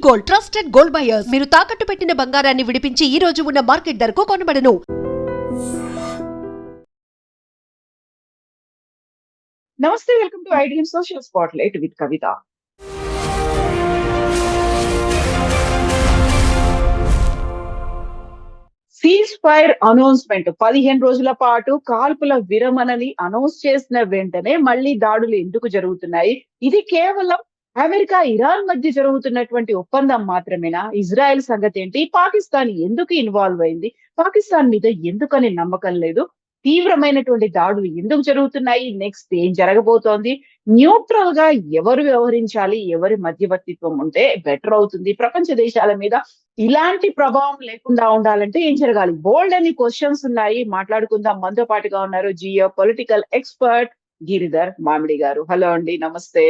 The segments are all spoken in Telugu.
Gold, trusted gold buyers. మీరు తాకట్టు పెట్టిన బంగారాన్ని విడిపించి ఈ రోజు ఉన్న మార్కెట్ ధరకు కొనబడను. నమస్తే, welcome to Indian social spotlight with Kavitha. Ceasefire announcement 15 రోజుల పాటు కాల్పుల విరమణని అనౌన్స్ చేసిన వెంటనే మళ్ళీ దాడులు ఎందుకు జరుగుతున్నాయి? ఇది కేవలం అమెరికా ఇరాన్ మధ్య జరుగుతున్నటువంటి ఒప్పందం మాత్రమేనా? ఇజ్రాయెల్ సంగతి ఏంటి? పాకిస్తాన్ ఎందుకు ఇన్వాల్వ్ అయింది? పాకిస్తాన్ మీద ఎందుకని నమ్మకం లేదు? తీవ్రమైనటువంటి దాడులు ఎందుకు జరుగుతున్నాయి? నెక్స్ట్ ఏం జరగబోతోంది? న్యూట్రల్ గా ఎవరు వ్యవహరించాలి? ఎవరి మధ్యవర్తిత్వం ఉంటే బెటర్ అవుతుంది? ప్రపంచ దేశాల మీద ఇలాంటి ప్రభావం లేకుండా ఉండాలంటే ఏం జరగాలి? బోల్డ్ అని క్వశ్చన్స్ ఉన్నాయి, మాట్లాడుకుందాం. మనతో పాటుగా ఉన్నారు జియో పొలిటికల్ ఎక్స్పర్ట్ గిరిధర్ మామిడి గారు. హలో అండి, నమస్తే.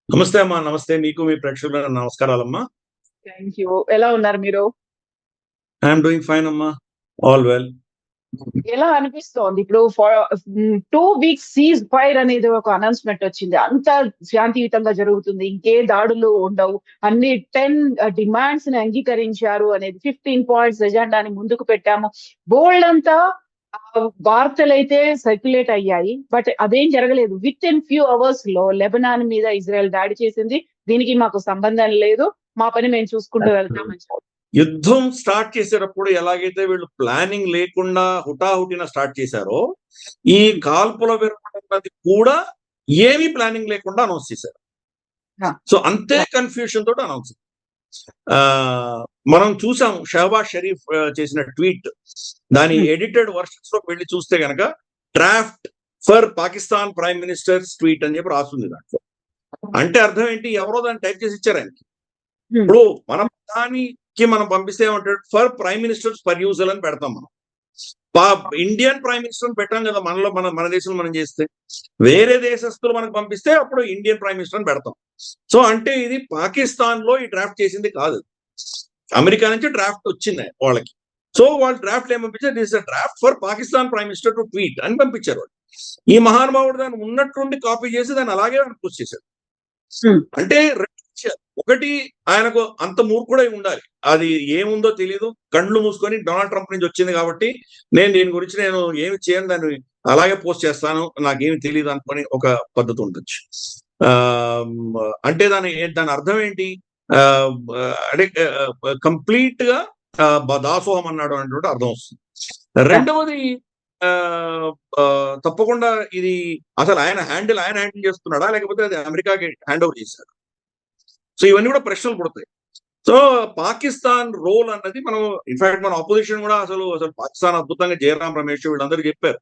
నమస్తే అమ్మా. నమస్తే మీకు, మీ ప్రేక్షకులకు నమస్కారాలమ్మా. Thank you. ఎలా ఉన్నారు మీరు? ఐఎమ్ డూయింగ్ ఫైన్ అమ్మా, ఆల్ వెల్. ఎలా అనిపిస్తోంది ఇప్పుడు? 2 weeks సీజ్ ఫైర్ అనేది ఒక అనౌన్స్మెంట్ వచ్చింది. అంత శాంతియుతంగా జరుగుతుంది, ఇంకే దాడులు ఉండవు, అన్ని 10 డిమాండ్స్ ని అంగీకరించారు అనేది 15 పాయింట్స్ ఎజెండాని ముందుకు పెట్టాము. బోల్డ్ అంతా వార్తలు అయితే సర్క్యులేట్ అయ్యాయి, బట్ అదేం జరగలేదు. విత్ ఇన్ ఫ్యూ అవర్స్ లో లెబనాన్ మీద ఇజ్రాయెల్ దాడి చేసింది. దీనికి మాకు సంబంధం లేదు, మా పని మేము చూసుకుంటూ వెళ్తామని చెప్పారు. యుద్ధం స్టార్ట్ చేసేటప్పుడు ఎలాగైతే వీళ్ళు ప్లానింగ్ లేకుండా హుటాహుటిన స్టార్ట్ చేశారో, ఈ కాల్పుల విరమణ కూడా ఏమీ ప్లానింగ్ లేకుండా అనౌన్స్ చేశారు. సో అంతే కన్ఫ్యూషన్ తోటి అనౌన్స్. మనం చూసాం షహబాజ్ షరీఫ్ చేసిన ట్వీట్, దాని ఎడిటెడ్ వర్షన్స్ లోకి వెళ్ళి చూస్తే గనక draft for Pakistan prime ministers tweet అని చెప్పి రాస్తుంది దాంట్లో. అంటే అర్థం ఏంటి? ఎవరో దాన్ని టైప్ చేసి ఇచ్చారు ఆయనకి. ఇప్పుడు మన ప్రధానికి మనం పంపిస్తే ఏమంటాడు? ఫర్ ప్రైమ్ మినిస్టర్స్ పర్యూజల్ అని పెడతాం మనం. ఇండియన్ ప్రైమ్ మినిస్టర్ పెట్టాం కదా మనలో, మన దేశంలో మనం చేస్తే. వేరే దేశస్తులు మనకు పంపిస్తే అప్పుడు ఇండియన్ ప్రైమ్ మినిస్టర్ అని పెడతాం. సో అంటే ఇది పాకిస్తాన్ లో ఈ డ్రాఫ్ట్ చేసింది కాదు, అమెరికా నుంచి డ్రాఫ్ట్ వచ్చింది వాళ్ళకి. సో వాళ్ళు డ్రాఫ్ట్ ఏం పంపించారు? This is draft for Pakistan prime minister to tweet అని పంపించారు వాళ్ళు. ఈ మహానుభావుడు దాన్ని ఉన్నట్టుండి కాపీ చేసి దాన్ని అలాగే పోస్ట్ చేశారు. అంటే ఒకటి, ఆయనకు అంత మూర్ఖుడై ఉండాలి, అది ఏముందో తెలియదు, కళ్ళు మూసుకొని డొనాల్డ్ ట్రంప్ నుంచి వచ్చింది కాబట్టి నేను దీని గురించి నేను ఏమి చేయను, దాన్ని అలాగే పోస్ట్ చేస్తాను, నాకేమి తెలియదు అనుకొని ఒక పద్ధతి ఉండొచ్చు. అంటే దాని అర్థం ఏంటి? అంటే కంప్లీట్ గా దాసోహం అన్నాడు అనేటువంటి అర్థం వస్తుంది. రెండవది, తప్పకుండా ఇది అసలు ఆయన హ్యాండిల్ చేస్తున్నాడా, లేకపోతే అది అమెరికాకి హ్యాండ్ ఓవర్ చేశాడు? సో ఇవన్నీ కూడా ప్రశ్నలు పుడతాయి. సో పాకిస్తాన్ రోల్ అన్నది మనం, ఇన్ఫాక్ట్ మన అపోజిషన్ కూడా అసలు పాకిస్తాన్ అద్భుతంగా జయరాం రమేష్ వీళ్ళందరూ చెప్పారు,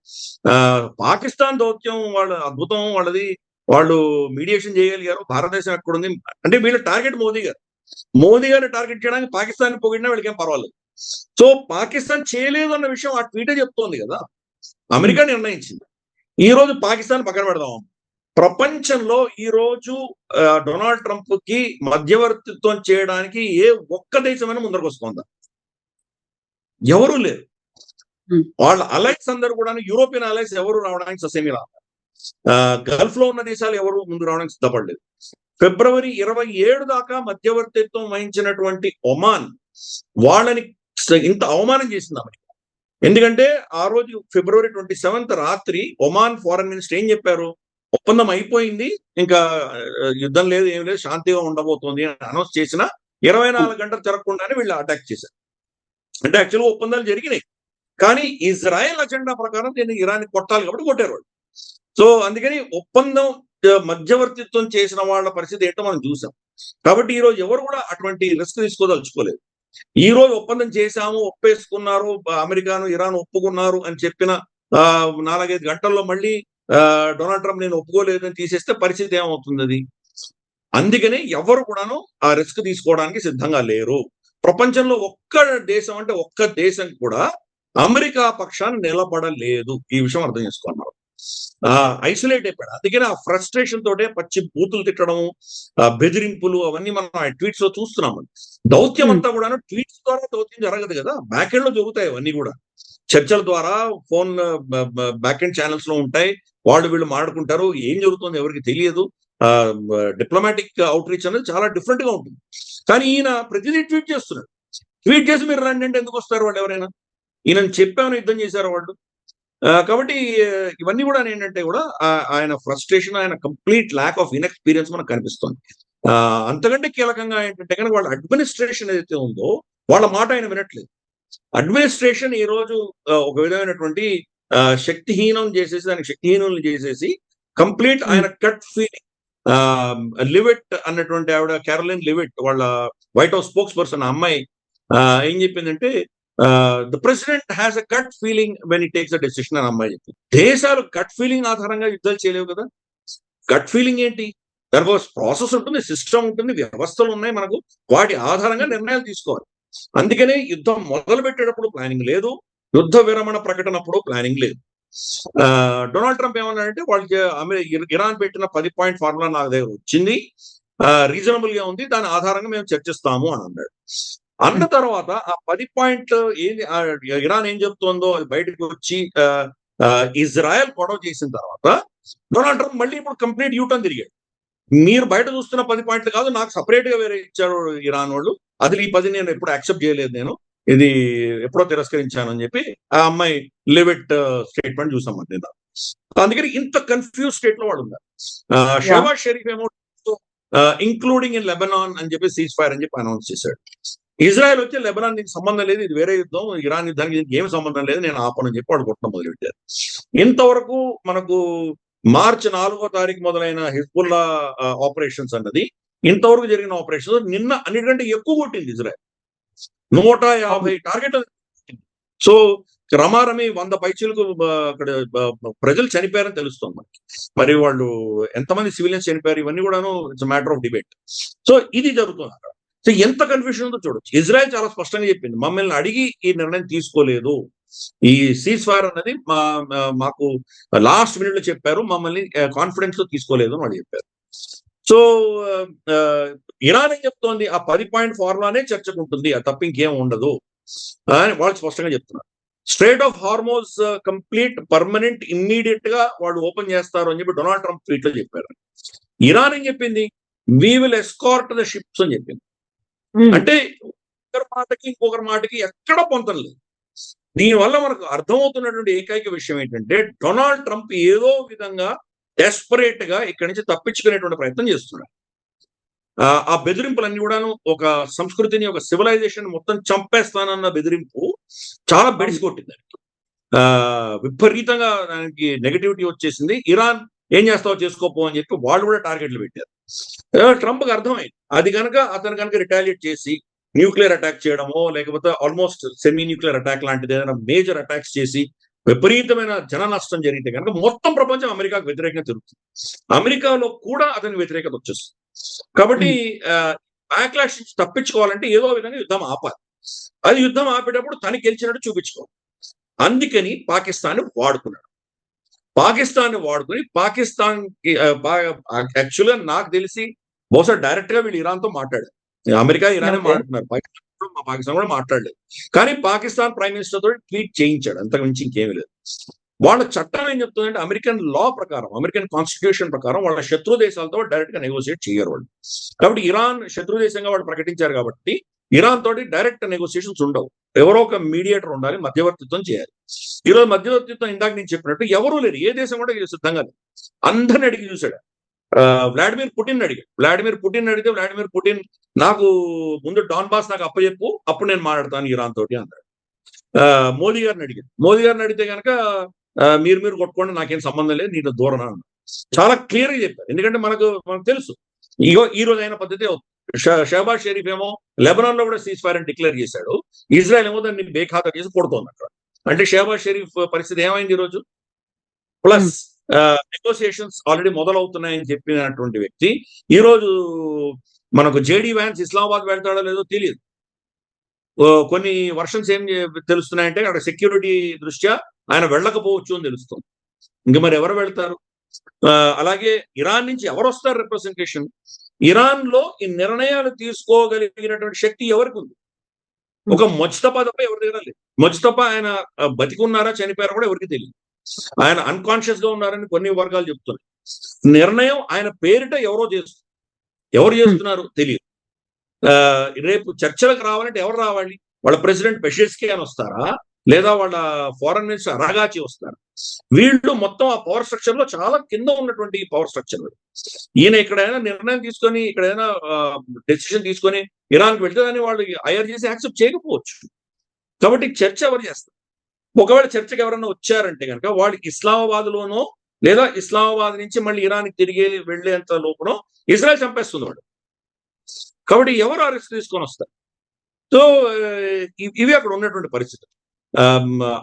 పాకిస్తాన్ దౌత్యం వాళ్ళ అద్భుతం, వాళ్ళది, వాళ్ళు మీడియేషన్ చేయగలిగారు, భారతదేశం ఎక్కడుంది అంటే వీళ్ళ టార్గెట్ మోదీ గారిని టార్గెట్ చేయడానికి పాకిస్తాన్ పొగిడినా వీళ్ళకేం పర్వాలేదు. సో పాకిస్తాన్ చేయలేదు అన్న విషయం ఆ ట్వీటే చెప్తోంది కదా, అమెరికా నిర్ణయించింది. ఈ రోజు పాకిస్తాన్ పక్కన పెడదాం. ప్రపంచంలో ఈ రోజు డొనాల్డ్ ట్రంప్ కి మధ్యవర్తిత్వం చేయడానికి ఏ ఒక్క దేశమైనా ముందరకు వస్తుందా? ఎవరూ లేరు. వాళ్ళ అలైన్స్ అందరూ కూడా, యూరోపియన్ అలైన్స్ ఎవరు రావడానికి ససేమి రాదు. గల్ఫ్ లో ఉన్న దేశాలు ఎవరు ముందు రావడానికి సిద్ధపడలేదు. ఫిబ్రవరి 27 దాకా మధ్యవర్తిత్వం వహించినటువంటి ఒమాన్ వాళ్ళని ఇంత అవమానం చేసింది అమెరికా. ఎందుకంటే ఆ రోజు ఫిబ్రవరి 27 రాత్రి ఒమాన్ ఫారెన్ మినిస్టర్ ఏం చెప్పారు? ఒప్పందం అయిపోయింది, ఇంకా యుద్ధం లేదు, ఏం లేదు, శాంతిగా ఉండబోతోంది అని అనౌన్స్ చేసిన 24 గంటలు జరగకుండానే వీళ్ళు అటాక్ చేశారు. అంటే యాక్చువల్గా ఒప్పందాలు జరిగినాయి, కానీ ఇజ్రాయెల్ అజెండా ప్రకారం దీన్ని ఇరాన్ కొట్టాలి కాబట్టి కొట్టారు వాళ్ళు. సో అందుకని ఒప్పందం మధ్యవర్తిత్వం చేసిన వాళ్ళ పరిస్థితి ఏంటో మనం చూసాం. కాబట్టి ఈ రోజు ఎవరు కూడా అటువంటి రిస్క్ తీసుకోదలుచుకోలేదు. ఈ రోజు ఒప్పందం చేశాము, ఒప్పేసుకున్నారు, అమెరికాను ఇరాన్ ఒప్పుకున్నారు అని చెప్పిన 4-5 గంటల్లో మళ్ళీ డొనాల్డ్ ట్రంప్ నేను ఒప్పుకోలేదని తీసేస్తే పరిస్థితి ఏమవుతుంది? అది అందుకనే ఎవరు కూడాను ఆ రిస్క్ తీసుకోవడానికి సిద్ధంగా లేరు. ప్రపంచంలో ఒక్క దేశం కూడా అమెరికా పక్షాన్ని నిలబడలేదు. ఈ విషయం అర్థం చేసుకున్నారు. ఐసోలేట్ అయిపోయాడు. అందుకని ఆ ఫ్రస్ట్రేషన్ తోటే పచ్చి బూతులు తిట్టడం, బెదిరింపులు అవన్నీ మనం ఆ ట్వీట్స్ లో చూస్తున్నాము. దౌత్యం అంతా కూడా ట్వీట్స్ ద్వారా దౌత్యం జరగదు కదా, బ్యాక్ ఎండ్ లో జరుగుతాయి అవన్నీ కూడా. చర్చల ద్వారా ఫోన్ బ్యాక్ ఎండ్ ఛానల్స్ లో ఉంటాయి, వాళ్ళు వీళ్ళు మాట్లాడుకుంటారు, ఏం జరుగుతుందో ఎవరికి తెలియదు. డిప్లొమాటిక్ అవుట్ రీచ్ అనేది చాలా డిఫరెంట్ గా ఉంటుంది. కానీ ఈయన ప్రతిదీ ట్వీట్ చేస్తున్నాడు. ట్వీట్ చేసి మీరు రండి అంటే ఎందుకు వస్తారు వాళ్ళు ఎవరైనా? ఈయన చెప్పామని యుద్ధం చేశారు వాళ్ళు. కాబట్టి ఇవన్నీ కూడా ఏంటంటే కూడా ఆయన ఫ్రస్ట్రేషన్, ఆయన కంప్లీట్ ల్యాక్ ఆఫ్ ఇన్ఎక్స్పీరియన్స్ మనకు కనిపిస్తుంది. అంతకంటే కీలకంగా ఏంటంటే కనుక వాళ్ళ అడ్మినిస్ట్రేషన్ ఏదైతే ఉందో వాళ్ళ మాట ఆయన వినట్లేదు. అడ్మినిస్ట్రేషన్ ఈ రోజు ఒక విధమైనటువంటి శక్తిహీనం చేసేసి, దానికి శక్తిహీనం చేసేసి కంప్లీట్ ఆయన కట్ ఫీలింగ్. లివిట్ అన్నటువంటి ఆవిడ, క్యారోలిన్ లివిట్, వాళ్ళ వైట్ హౌస్ స్పోక్స్ పర్సన్ అమ్మాయి ఏం చెప్పిందంటే, the president has a cut feeling when ఈ టేక్స్ అ డెసిషన్ అని అమ్మాయి చెప్పింది. దేశాలు కట్ ఫీలింగ్ ఆధారంగా యుద్ధాలు చేయలేవు కదా. కట్ ఫీలింగ్ ఏంటి? దానికి ప్రాసెస్ ఉంటుంది, సిస్టమ్ ఉంటుంది, వ్యవస్థలు ఉన్నాయి మనకు. వాటి ఆధారంగా నిర్ణయాలు తీసుకోవాలి. అందుకనే యుద్ధం మొదలు పెట్టేటప్పుడు ప్లానింగ్ లేదు, యుద్ధ విరమణ ప్రకటనప్పుడు ప్లానింగ్ లేదు. డొనాల్డ్ ట్రంప్ ఏమన్నాడంటే, వాళ్ళకి ఇరాన్ పెట్టిన 10 పాయింట్ ఫార్ములా నాకు దగ్గర వచ్చింది, రీజనబుల్ గా ఉంది, దాని ఆధారంగా మేము చర్చిస్తాము అని అన్నాడు. అన్న తర్వాత ఆ 10 పాయింట్లు ఏది ఇరాన్ ఏం చెప్తుందో అది బయటకు వచ్చి ఇజ్రాయెల్ గొడవ చేసిన తర్వాత డొనాల్డ్ ట్రంప్ మళ్ళీ ఇప్పుడు కంప్లీట్ యూటర్న్ తిరిగాడు. మీరు బయట చూస్తున్న 10 పాయింట్లు కాదు, నాకు సపరేట్ గా వేరే ఇచ్చారు ఇరాన్ వాళ్ళు, అది ఈ 10 నేను ఎప్పుడు యాక్సెప్ట్ చేయలేదు, నేను ఇది ఎప్పుడో తిరస్కరించాను అని చెప్పి ఆ అమ్మాయి లివిట్ స్టేట్మెంట్ చూసామండి. అందుకని ఇంత కన్ఫ్యూజ్ స్టేట్ లో వాడు ఉన్నారు. షహబాజ్ షరీఫ్ ఏమో ఇంక్లూడింగ్ ఇన్ లెబనాన్ అని చెప్పి సీజ్ ఫైర్ అని చెప్పి అనౌన్స్ చేశాడు. ఇజ్రాయెల్ వచ్చి లెబనాన్ దీనికి సంబంధం లేదు, ఇది వేరే యుద్ధం, ఇరాన్ యుద్ధానికి దీనికి ఏం సంబంధం లేదు, నేను ఆపనని చెప్పి వాడు కొట్టడం మొదలుపెట్టారు. ఇంతవరకు మనకు మార్చి 4వ తారీఖు మొదలైన హిజ్బుల్లా ఆపరేషన్స్ అన్నది, ఇంతవరకు జరిగిన ఆపరేషన్స్ నిన్న అన్నిటికంటే ఎక్కువ కొట్టింది ఇజ్రాయెల్. 150 టార్గెట్. సో రమారమి 100 పైచీలకు అక్కడ ప్రజలు చనిపోయారని తెలుస్తుంది మనకి. మరి వాళ్ళు ఎంతమంది సివిలియన్స్ చనిపోయారు ఇవన్నీ కూడాను it's matter of debate. So ఇది జరుగుతుంది అక్కడ. సో ఎంత కన్ఫ్యూషన్ ఉందో చూడొచ్చు. ఇజ్రాయెల్ చాలా స్పష్టంగా చెప్పింది, మమ్మల్ని అడిగి ఈ నిర్ణయం తీసుకోలేదు, ఈ సీజ్ ఫైర్ అన్నది మాకు లాస్ట్ మినిట్ లో చెప్పారు, మమ్మల్ని కాన్ఫిడెన్స్ తో తీసుకోలేదు అని వాళ్ళు చెప్పారు. సో ఇరాన్ ఏం చెప్తోంది, ఆ 10 పాయింట్ ఫార్ములానే చర్చకు ఉంటుంది, అది తప్ప ఇంకేం ఉండదు అని వాళ్ళు స్పష్టంగా చెప్తున్నారు. Straight of Hormuz complete permanent immediate గా వాళ్ళు ఓపెన్ చేస్తారు అని చెప్పి డొనాల్డ్ ట్రంప్ ట్వీట్ లో చెప్పారు. ఇరాన్ ఏం చెప్పింది, we will escort the ships అని చెప్పింది. అంటే ఒకరి మాటకి ఇంకొకరి మాటకి ఎక్కడ పొంతం లేదు. దీనివల్ల మనకు అర్థమవుతున్నటువంటి ఏకైక విషయం ఏంటంటే, డొనాల్డ్ ట్రంప్ ఏదో విధంగా డెస్పరేట్ గా ఇక్కడి నుంచి తప్పించుకునేటువంటి ప్రయత్నం చేస్తున్నాడు. ఆ బెదిరింపులన్నీ కూడాను ఒక సంస్కృతిని, ఒక సివిలైజేషన్ మొత్తం చంపేస్తానన్న బెదిరింపు చాలా బెడిసికొట్టింది. విపరీతంగా దానికి నెగటివిటీ వచ్చేసింది. ఇరాన్ ఏం చేస్తావో చేసుకోపో అని చెప్పి వాళ్ళు కూడా టార్గెట్లు పెట్టారు. ట్రంప్కి అర్థమైంది, అది కనుక అతను కనుక రిటాలియేట్ చేసి న్యూక్లియర్ అటాక్ చేయడమో, లేకపోతే ఆల్మోస్ట్ సెమీ న్యూక్లియర్ అటాక్ లాంటిది ఏదైనా మేజర్ అటాక్స్ చేసి విపరీతమైన జన నష్టం జరిగితే కనుక మొత్తం ప్రపంచం అమెరికాకు వ్యతిరేకంగా తిరుగుతుంది. అమెరికాలో కూడా అతనికి వ్యతిరేకత వచ్చేస్తుంది. కాబట్టి బ్యాక్లాష్ నుంచి తప్పించుకోవాలంటే ఏదో విధంగా యుద్ధం ఆపాలి. అది యుద్ధం ఆపేటప్పుడు తనకి గెలిచినట్టు చూపించుకోవాలి. అందుకని పాకిస్తాన్ వాడుకున్నాడు. పాకిస్తాన్ వాడుకుని పాకిస్తాన్ యాక్చువల్గా నాకు తెలిసి బహుశా డైరెక్ట్ గా వీళ్ళు ఇరాన్ తో మాట్లాడారు. అమెరికా ఇరానే మాట్లాడుతున్నారు, పాకిస్తాన్ కూడా మాట్లాడలేదు. కానీ పాకిస్తాన్ ప్రైమ్ మినిస్టర్ తోటి ట్వీట్ చేయించాడు, అంతకు మించి ఇంకేమీ లేదు. వాళ్ళ చట్టం ఏం చెప్తుందంటే, అమెరికన్ లా ప్రకారం, అమెరికన్ కాన్స్టిట్యూషన్ ప్రకారం వాళ్ళ శత్రు దేశాలతో డైరెక్ట్ గా నెగోషియేట్ చేయరు వాళ్ళు. కాబట్టి ఇరాన్ శత్రు దేశంగా వాళ్ళు ప్రకటించారు కాబట్టి ఇరాన్ తోటి డైరెక్ట్ నెగోషియేషన్స్ ఉండవు. ఎవరో ఒక మీడియేటర్ ఉండాలి, మధ్యవర్తిత్వం చేయాలి. ఈరోజు మధ్యవర్తిత్వం ఇందాక నేను చెప్పినట్టు ఎవరూ లేరు, ఏ దేశం కూడా సిద్ధంగా లేదు. అందరిని అడిగి చూశాడు. వ్లాడిమిర్ పుటిన్ అడిగాడు. వ్లాడిమిర్ పుటిన్ నాకు ముందు డాన్బాస్ నాకు అప్పచెప్పు, అప్పుడు నేను మాట్లాడతాను ఇరాన్ తోటి అన్నాడు. మోదీ గారిని అడిగితే కనుక మీరు కొట్టుకోండి, నాకేం సంబంధం లేదు, నీతో దూరం అన్నాడు. చాలా క్లియర్ గా చెప్పారు. ఎందుకంటే మనకు తెలుసు ఈ రోజు అయిన పద్ధతి. షహబాజ్ షరీఫ్ ఏమో లెబనాన్ లో కూడా సీజ్ ఫైర్ అని డిక్లేర్ చేశాడు, ఇజ్రాయెల్ ఏమో దాన్ని బేఖాతా చేసి కొడుతోంది అక్కడ. అంటే షహబాజ్ షరీఫ్ పరిస్థితి ఏమైంది ఈ రోజు? ప్లస్ నెగోసియేషన్స్ ఆల్రెడీ మొదలవుతున్నాయని చెప్పినటువంటి వ్యక్తి ఈ రోజు మనకు జేడీ వ్యాన్స్ ఇస్లామాబాద్ వెళ్తాడో లేదో తెలియదు. కొన్ని వర్షన్స్ ఏం తెలుస్తున్నాయంటే అక్కడ సెక్యూరిటీ దృష్ట్యా ఆయన వెళ్ళకపోవచ్చు అని తెలుస్తుంది. ఇంకా మరి ఎవరు వెళ్తారు? అలాగే ఇరాన్ నుంచి ఎవరు వస్తారు రిప్రజెంటేషన్? ఇరాన్ లో ఈ నిర్ణయాలు తీసుకోగలిగినటువంటి శక్తి ఎవరికి ఉంది? ఒక ముజ్తఫా తప్ప ఎవరి దగ్గర లేదు. ముజ్తఫా ఆయన బతికున్నారా చనిపోయారా కూడా ఎవరికి తెలియదు. ఆయన అన్కాన్షియస్ గా ఉన్నారని కొన్ని వర్గాలు చెప్తున్నాయి. నిర్ణయం ఆయన పేరిట ఎవరు చేస్తున్నారు తెలియదు. రేపు చర్చలకు రావాలంటే ఎవరు రావాలి? వాళ్ళ ప్రెసిడెంట్ పెషెస్కియాన్ వస్తారా, లేదా వాళ్ళ ఫారెన్ మినిస్టర్ అరాగాచి వస్తారా? వీళ్ళు మొత్తం ఆ పవర్ స్ట్రక్చర్ లో చాలా కింద ఉన్నటువంటి పవర్ స్ట్రక్చర్. ఈయన ఇక్కడైనా నిర్ణయం తీసుకొని, ఇక్కడైనా డెసిషన్ తీసుకొని ఇరాన్కి వెళ్తే దాన్ని వాళ్ళు IRGC యాక్సెప్ట్ చేయకపోవచ్చు. కాబట్టి చర్చ ఎవరు చేస్తారు? ఒకవేళ చర్చకు ఎవరన్నా వచ్చారంటే కనుక వాళ్ళు ఇస్లామాబాద్లోనో లేదా ఇస్లామాబాద్ నుంచి మళ్ళీ ఇరాన్కి తిరిగి వెళ్లేంత లోపల ఇజ్రాయెల్ చంపేస్తుంది వాడు. కాబట్టి ఎవరు ఆ రిస్క్ తీసుకొని వస్తారు? సో ఇవి అక్కడ ఉన్నటువంటి పరిస్థితి.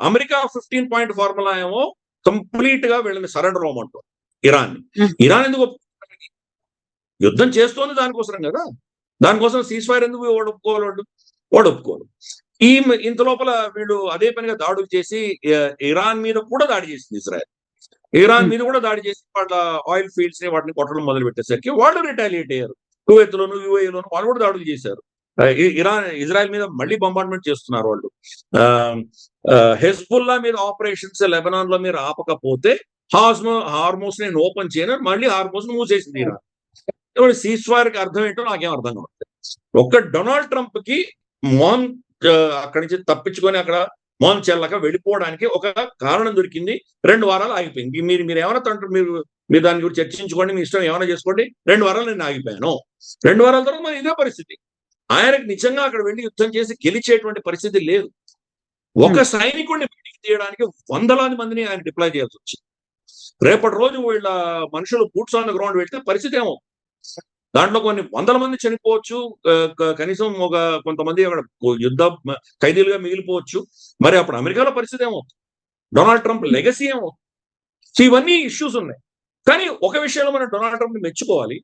అమెరికా 15 పాయింట్ ఫార్ములా ఏమో కంప్లీట్ గా వీళ్ళని సరెండర్ అవ్వమంటారు ఇరాన్. ఇరాన్ ఎందుకు ఒప్పుకోవాలి? యుద్ధం చేస్తోంది దానికోసం కదా. దానికోసం సీజ్ ఫైర్ ఎందుకు వాడు ఒప్పుకోవాలి. ఇంత లోపల వీళ్ళు అదే పనిగా దాడులు చేసి ఇరాన్ మీద కూడా దాడి చేసింది ఇజ్రాయెల్. ఇరాన్ మీద కూడా దాడి చేసి వాళ్ళ ఆయిల్ ఫీల్డ్స్ ని వాటిని కొట్టడం మొదలు పెట్టేసరికి వాళ్ళు రిటాలియేట్ అయ్యారు. కువైత్లోను UAEలోను వాళ్ళు కూడా దాడులు చేశారు. ఇజ్రాయెల్ మీద మళ్ళీ బొంబార్డ్మెంట్ చేస్తున్నారు వాళ్ళు. హెజ్బుల్లా మీద ఆపరేషన్స్ లెబనాన్ లో మీరు ఆపకపోతే హార్మోస్ నేను ఓపెన్ చేయను, మళ్ళీ హార్మోస్ మూసేసింది ఇరాన్. సీజ్ ఫైర్ కి అర్థం ఏంటో నాకేం అర్థం కావట్లేదు. ఒక్క డొనాల్డ్ ట్రంప్ కి మాన్ అక్కడి నుంచి తప్పించుకొని అక్కడ మాన్ చెల్లక వెళ్ళిపోవడానికి ఒక కారణం దొరికింది. 2 వారాలు ఆగిపోయింది. మీరు ఏమైనా తంటారు, మీరు దాని గురించి చర్చించుకోండి, మీ ఇష్టం ఏమైనా చేసుకోండి. 2 వారాలు నేను ఆగిపోయాను. 2 వారాల తర్వాత మరి ఇదే పరిస్థితి. ఆయనకు నిజంగా అక్కడ వెళ్ళి యుద్ధం చేసి గెలిచేటువంటి పరిస్థితి లేదు. ఒక సైనికుడిని బయటికి తీయడానికి 100,000 మందిని ఆయన డిప్లాయ్ చేయాల్సి వచ్చింది. రేపటి రోజు వీళ్ళ మనుషులు బూట్స్ ఆన్ ద గ్రౌండ్ పెడితే పరిస్థితి ఏమో, దాంట్లో కొన్ని 100 మంది చనిపోవచ్చు, కనీసం కొంతమంది అక్కడ యుద్ధ ఖైదీలుగా మిగిలిపోవచ్చు. మరి అప్పుడు అమెరికాలో పరిస్థితి ఏమవుతుంది? డొనాల్డ్ ట్రంప్ లెగసీ ఏమవుతుంది? సో ఇవన్నీ ఇష్యూస్ ఉన్నాయి. కానీ ఒక విషయంలో మనం డొనాల్డ్ ట్రంప్ ని మెచ్చుకోవాలి.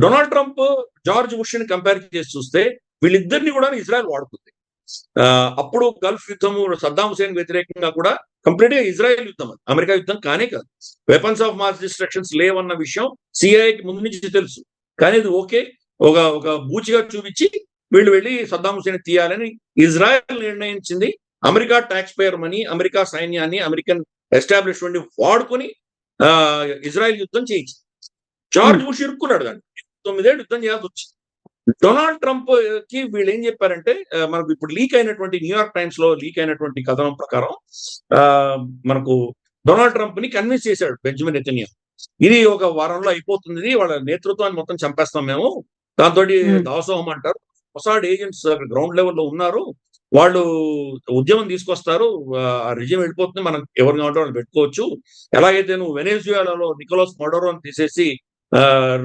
డొనాల్డ్ ట్రంప్ జార్జ్ బుష్ ని కంపేర్ చేసి చూస్తే వీళ్ళిద్దరిని కూడా ఇజ్రాయెల్ వాడుతుంది. అప్పుడు గల్ఫ్ యుద్ధము సద్దాం హుసేన్ వ్యతిరేకంగా కూడా కంప్లీట్ గా ఇజ్రాయెల్ యుద్ధం, అమెరికా యుద్ధం కానే కాదు. వెపన్స్ ఆఫ్ మాస్ డిస్ట్రక్షన్స్ లేవన్న విషయం సిఐఏకి ముందు నుంచి తెలుసు. కానీ ఇది ఒక బూచిగా చూపించి వీళ్ళు వెళ్ళి సద్దాం హుసేన్ తీయాలని ఇజ్రాయెల్ నిర్ణయించింది. America tax payer money, America సైన్యాన్ని, అమెరికన్ ఎస్టాబ్లిష్మెంట్ వాడుకొని ఇజ్రాయెల్ యుద్ధం చేయించింది. జార్జ్ బుష్ ఇరుక్కున్నాడు, దాన్ని 9 ఏళ్ళు యుద్ధం చేయాల్సి వచ్చింది. డొనాల్డ్ ట్రంప్ కి వీళ్ళు ఏం చెప్పారంటే, మనకు ఇప్పుడు లీక్ అయినటువంటి న్యూయార్క్ టైమ్స్ లో లీక్ అయినటువంటి కథనం ప్రకారం మనకు డొనాల్డ్ ట్రంప్ ని కన్విన్స్ చేశాడు బెంజమిన్ నెతన్యాహు. ఇది ఒక వారంలో అయిపోతుంది, వాళ్ళ నేతృత్వాన్ని మొత్తం చంపేస్తాం మేము, దాంతో దాసోహం అంటారు. మొసాడ్ ఏజెంట్స్ గ్రౌండ్ లెవెల్లో ఉన్నారు, వాళ్ళు ఉద్యమం తీసుకొస్తారు, ఆ రిజిమ్ వెళ్ళిపోతుంది, మనం ఎవరు కావాలంటే వాళ్ళు పెట్టుకోవచ్చు. ఎలాగైతే నువ్వు వెనెజుయేలాలో నికోలస్ మడోరోని తీసేసి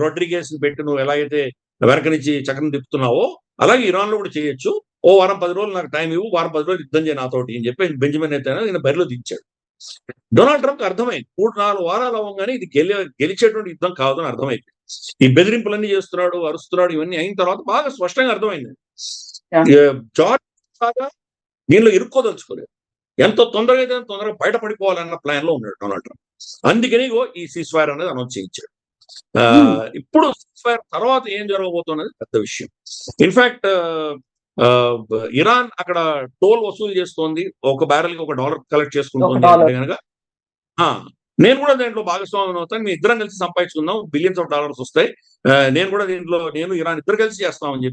రొడ్రిగేస్ ని పెట్టి నువ్వు ఎలాగైతే వెనక నుంచి చక్రం తిప్పుతున్నావో, అలాగే ఇరాన్ లో కూడా చేయొచ్చు. ఓ వారం 10 రోజులు నాకు టైం ఇవ్వు, వారం 10 రోజులు యుద్ధం చేయ నాతోటి అని చెప్పి బెంజమిన్ నెతన్యాహు ఈయన బరిలో దించాడు. డొనాల్డ్ ట్రంప్ అర్థమైంది 3-4 వారాలు అవ్వగానే ఇది గెలిచేటువంటి యుద్ధం కాదు అని అర్థమైంది. ఈ బెదిరింపులన్నీ చేస్తున్నాడు, అరుస్తున్నాడు, ఇవన్నీ అయిన తర్వాత బాగా స్పష్టంగా అర్థమైంది. జార్జ్ దీనిలో ఇరుక్కోదలుచుకోలేదు. ఎంత తొందరగా అయితే తొందరగా బయటపడిపోవాలన్న ప్లాన్ లో ఉన్నాడు డొనాల్డ్ ట్రంప్. అందుకని ఈ సీజ్ ఫైర్ అనేది అనౌన్స్ చేయించాడు. ఇప్పుడు సీజ్ ఫైర్ తర్వాత ఏం జరగబోతున్నది పెద్ద విషయం. ఇన్ఫాక్ట్ ఇరాన్ అక్కడ టోల్ వసూలు చేస్తోంది, ఒక బ్యారెల్ కి $1 కలెక్ట్ చేసుకుంటుంది అంటే కనుక నేను కూడా దీంట్లో భాగస్వామ్యం అవుతాను, మీ ఇద్దరం కలిసి సంపాదించుకుందాం, బిలియన్స్ ఆఫ్ డాలర్స్ వస్తాయి, నేను కూడా దీంట్లో నేను ఇరాన్ ఇద్దరు కలిసి చేస్తామని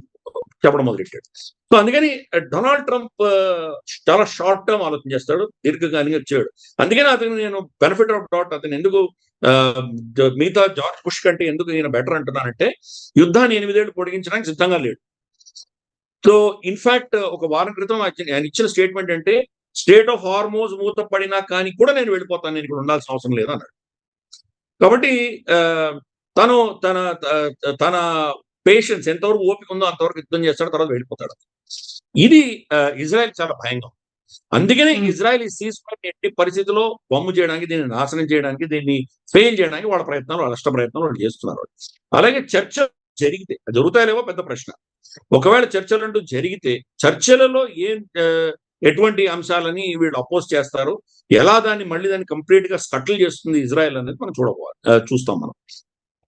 చెప్పడం మొదలెట్టాడు. సో అందుకని డొనాల్డ్ ట్రంప్ చాలా షార్ట్ టర్మ్ ఆలోచన చేస్తాడు, దీర్ఘకాలికంగా వచ్చాడు. అందుకని అతను నేను బెనిఫిట్ ఆఫ్ డౌట్ అతను ఎందుకు మిగతా జార్జ్ బుష్ కంటే ఎందుకు నేను బెటర్ అంటున్నానంటే, యుద్ధాన్ని 8 ఏళ్ళు పొడిగించడానికి సిద్ధంగా లేడు. సో ఇన్ఫాక్ట్ ఒక వారం క్రితం ఆయన ఇచ్చిన స్టేట్మెంట్ అంటే, స్టేట్ ఆఫ్ హార్మోజ్ మూత పడినా కానీ కూడా నేను వెళ్ళిపోతాను, నేను ఇక్కడ ఉండాల్సిన అవసరం లేదు అన్నాడు. కాబట్టి తను తన పేషెన్స్ ఎంతవరకు ఓపిక ఉందో అంతవరకు యుద్ధం చేస్తాడు, తర్వాత వెళ్ళిపోతాడు. ఇది ఇజ్రాయెల్ చాలా భయంగా. అందుకనే ఇజ్రాయెల్ ఈ సీజ్ ఫైర్ ఎట్టి పరిస్థితిలో బొమ్ము చేయడానికి, దీన్ని నాశనం చేయడానికి, దీన్ని ఫెయిల్ చేయడానికి వాళ్ళ ప్రయత్నాలు, వాళ్ళ ప్రయత్నాలు వాళ్ళు చేస్తున్నారు. అలాగే చర్చ జరిగితే జరుగుతాయలేవో పెద్ద ప్రశ్న. ఒకవేళ చర్చలు అంటూ జరిగితే చర్చలలో ఎటువంటి అంశాలని వీళ్ళు అపోజ్ చేస్తారు, ఎలా దాన్ని కంప్లీట్ గా స్కటిల్ చేస్తుంది ఇజ్రాయెల్ అనేది మనం చూస్తాం. మనం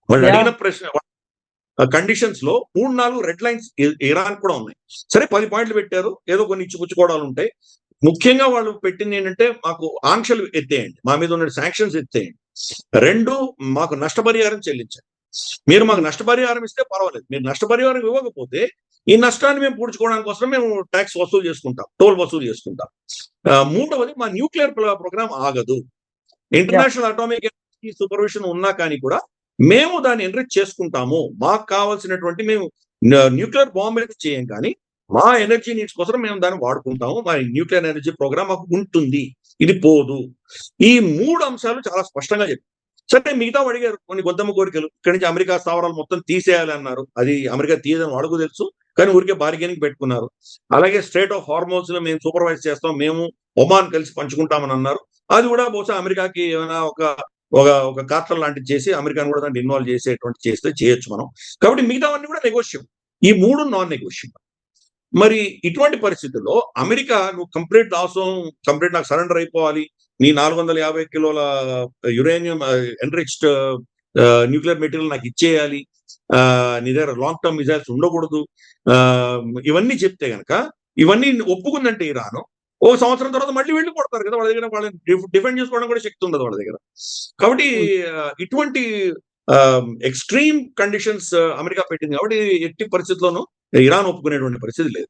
వాళ్ళు అడిగిన ప్రశ్న కండిషన్స్ లో 3-4 రెడ్ లైన్స్ ఇరాన్ కూడా ఉన్నాయి. సరే 10 పాయింట్లు పెట్టారు, ఏదో కొన్ని ఇచ్చిపుచ్చుకోవడాలు ఉంటాయి. ముఖ్యంగా వాళ్ళు పెట్టింది ఏంటంటే మాకు ఆంక్షలు ఎత్తేయండి, మా మీద ఉన్న శాంక్షన్స్ ఎత్తేయండి. 2 మాకు నష్టపరిహారం చెల్లించండి. మీరు మాకు నష్టపరిహారం ఇస్తే పర్వాలేదు, మీరు నష్టపరిహారం ఇవ్వకపోతే ఈ నష్టాన్ని మేము పూడ్చుకోవడానికి కోసం మేము ట్యాక్స్ వసూలు చేసుకుంటాం, టోల్ వసూలు చేసుకుంటాం. 3వది మా న్యూక్లియర్ ప్రోగ్రామ్ ఆగదు. ఇంటర్నేషనల్ అటామిక్ ఎనర్జీ సూపర్విజన్ ఉన్నా కానీ కూడా మేము దాన్ని ఎన్రిచ్ చేసుకుంటాము. మాకు కావాల్సినటువంటి మేము న్యూక్లియర్ బాంబ్ అయితే చేయం, కానీ మా ఎనర్జీ నీడ్స్ కోసం మేము దాన్ని వాడుకుంటాము. మా న్యూక్లియర్ ఎనర్జీ ప్రోగ్రామ్ మాకు ఉంటుంది, ఇది పోదు. ఈ 3 అంశాలు చాలా స్పష్టంగా చెప్పారు. సరే, మిగతా అడిగారు కొన్ని గొంతమ్మ కోరికలు. ఇక్కడి నుంచి అమెరికా స్థావరాలు మొత్తం తీసేయాలి అన్నారు. అది అమెరికా తీయదని వాళ్ళకు తెలుసు, కానీ ఊరికే బార్గెనింగ్ పెట్టుకున్నారు. అలాగే స్ట్రైట్ ఆఫ్ హార్మోన్స్ లో మేము సూపర్వైజ్ చేస్తాం, మేము ఒమాన్ కలిసి పంచుకుంటామని అన్నారు. అది కూడా బహుశా అమెరికాకి ఏమైనా ఒక కార్టల్ లాంటిది చేసి అమెరికాను కూడా దాన్ని ఇన్వాల్వ్ చేసేటువంటి చేస్తే చేయొచ్చు మనం. కాబట్టి మిగతావన్నీ కూడా నెగోషియబుల్, ఈ 3 నాన్ నెగోషియబుల్. మరి ఇటువంటి పరిస్థితుల్లో అమెరికా నువ్వు కంప్లీట్ నాకు సరెండర్ అయిపోవాలి, నీ 450 కిలోల యురేనియం ఎన్రిచ్డ్ న్యూక్లియర్ మెటీరియల్ నాకు ఇచ్చేయాలి, నీ దగ్గర లాంగ్ టర్మ్ మిజైల్స్ ఉండకూడదు, ఇవన్నీ చెప్తే గనక, ఇవన్నీ ఒప్పుకుందంటే ఇరాన్ ఓ సంవత్సరం తర్వాత మళ్ళీ వెళ్ళి కొడతారు కదా వాళ్ళ దగ్గర. వాళ్ళని డిఫెండ్ చేసుకోవడం కూడా శక్తి ఉండదు వాళ్ళ దగ్గర. కాబట్టి ఇటువంటి ఎక్స్ట్రీమ్ కండిషన్స్ అమెరికా పెట్టింది. కాబట్టి ఎట్టి పరిస్థితుల్లోనూ ఇరాన్ ఒప్పుకునేటువంటి పరిస్థితి లేదు.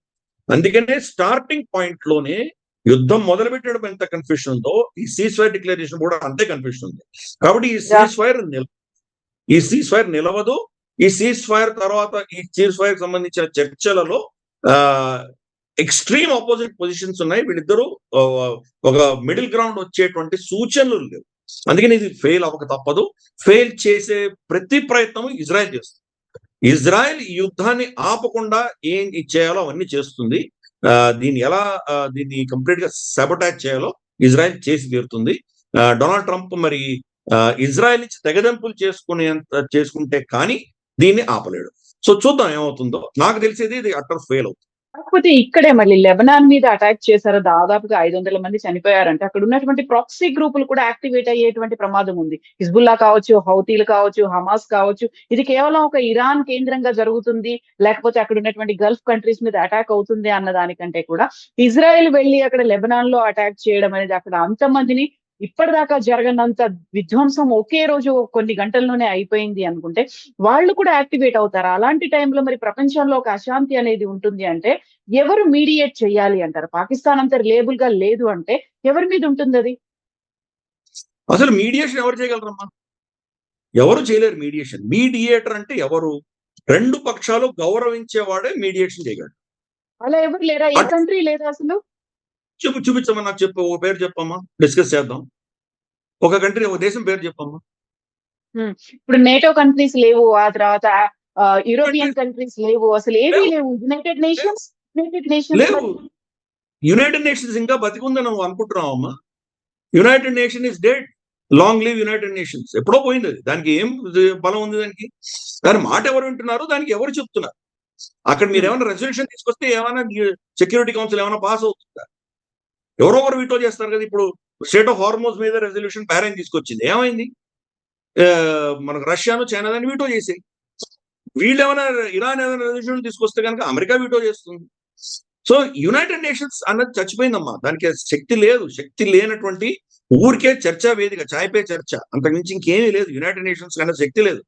అందుకనే స్టార్టింగ్ పాయింట్ లోనే యుద్ధం మొదలుపెట్టడం ఎంత కన్ఫ్యూషన్ ఉందో, ఈ సీజ్ ఫైర్ డిక్లరేషన్ కూడా అంతే కన్ఫ్యూషన్ ఉంది. కాబట్టి ఈ సీజ్ ఫైర్ నిలవదు. ఈ సీజ్ ఫైర్ తర్వాత ఈ సీజ్ ఫైర్ సంబంధించిన చర్చలలో ఎక్స్ట్రీమ్ ఆపోజిట్ పొజిషన్స్ ఉన్నాయి. వీళ్ళిద్దరూ ఒక మిడిల్ గ్రౌండ్ వచ్చేటువంటి సూచనలు లేవు. అందుకని ఇది ఫెయిల్ అవ్వక తప్పదు. ఫెయిల్ చేసే ప్రతి ప్రయత్నం ఇజ్రాయెల్ చేస్తుంది. ఇజ్రాయెల్ ఈ యుద్ధాన్ని ఆపకుండా ఏం చేయాలో అవన్నీ చేస్తుంది. దీన్ని కంప్లీట్ గా సాబొటాజ్ చేయాలో ఇజ్రాయెల్ చేసి తీరుతుంది. డొనాల్డ్ ట్రంప్ మరి ఇజ్రాయెల్ నుంచి తెగదెంపులు చేసుకుంటే కానీ దీన్ని ఆపలేడు. సో చూద్దాం ఏమవుతుందో. నాకు తెలిసేది ఇది అటర్ ఫెయిల్ అవుతుంది. కాకపోతే ఇక్కడే మళ్ళీ లెబనాన్ మీద అటాక్ చేశారు, దాదాపుగా 500 మంది చనిపోయారంటే అక్కడ ఉన్నటువంటి ప్రాక్సీ గ్రూపులు కూడా యాక్టివేట్ అయ్యేటువంటి ప్రమాదం ఉంది. హిజ్బుల్లా కావచ్చు, హౌతీలు కావచ్చు, హమాస్ కావచ్చు. ఇది కేవలం ఒక ఇరాన్ కేంద్రంగా జరుగుతుంది, లేకపోతే అక్కడ ఉన్నటువంటి గల్ఫ్ కంట్రీస్ మీద అటాక్ అవుతుంది అన్న దానికంటే కూడా ఇజ్రాయెల్ వెళ్ళి అక్కడ లెబనాన్ లో అటాక్ చేయడం అనేది, అక్కడ అంతమందిని ఇప్పటిదాకా జరగనంత విధ్వంసం ఒకే రోజు కొన్ని గంటల్లోనే అయిపోయింది అనుకుంటే వాళ్ళు కూడా యాక్టివేట్ అవుతారు. అలాంటి టైంలో మరి ప్రపంచంలో ఒక అశాంతి అనేది ఉంటుంది అంటే ఎవరు మీడియేట్ చేయాలి అంటారు? పాకిస్తాన్ అంత రిలేబుల్ గా లేదు అంటే ఎవరి మీద ఉంటుంది అది? అసలు మీడియేషన్ ఎవరు చేయగలరమ్మా? ఎవరు చేయలేరు మీడియేషన్. మీడియేటర్ అంటే ఎవరు? 2 పక్షాలు గౌరవించేవాడే మీడియేషన్ చేయగలడు. అలా ఎవరు లేరా? ఏ కంట్రీ లేదా అసలు? చూపించమ్మా, నాకు చెప్పు, ఓ పేరు చెప్పమ్మా, డిస్కస్ చేద్దాం. ఒక కంట్రీ, ఒక దేశం పేరు చెప్పమ్మా. ఇప్పుడు నేటో కంట్రీస్ లేవు, ఆ తర్వాత యూరోపియన్ కంట్రీస్ లేవు, అసలు ఏమీ లేవు. యునైటెడ్ నేషన్స్ లేవు. యునైటెడ్ నేషన్స్ ఇంకా బతికుందని నువ్వు అనుకుంటున్నావమ్మా? United Nation is dead. Long live United Nations. ఎప్పుడో పోయింది అది. దానికి ఏం బలం ఉంది దానికి? దాని మాట ఎవరు వింటున్నారు, దానికి ఎవరు చెప్తున్నారు? అక్కడ మీరు ఏమైనా రెజల్యూషన్ తీసుకొస్తే ఏమైనా సెక్యూరిటీ కౌన్సిల్ ఏమైనా పాస్ అవుతుందా? ఎవరొకరు వీటో చేస్తారు కదా. ఇప్పుడు స్టేట్ ఆఫ్ హార్మోన్స్ మీద రెజల్యూషన్ బహ్రెయిన్ తీసుకొచ్చింది, ఏమైంది? మనకు రష్యాను, చైనా దాన్ని వీటో చేసాయి. వీళ్ళు ఏమైనా ఇరాన్ ఏమైనా రెజల్యూషన్ తీసుకొస్తే కనుక అమెరికా వీటో చేస్తుంది. సో యునైటెడ్ నేషన్స్ అన్నది చచ్చిపోయిందమ్మా. దానికి శక్తి లేదు. శక్తి లేనటువంటి ఊరికే చర్చా వేదిక, చాయ్పే చర్చ, అంతకుమించి ఇంకేమీ లేదు. యునైటెడ్ నేషన్స్ కన్నా శక్తి లేదు.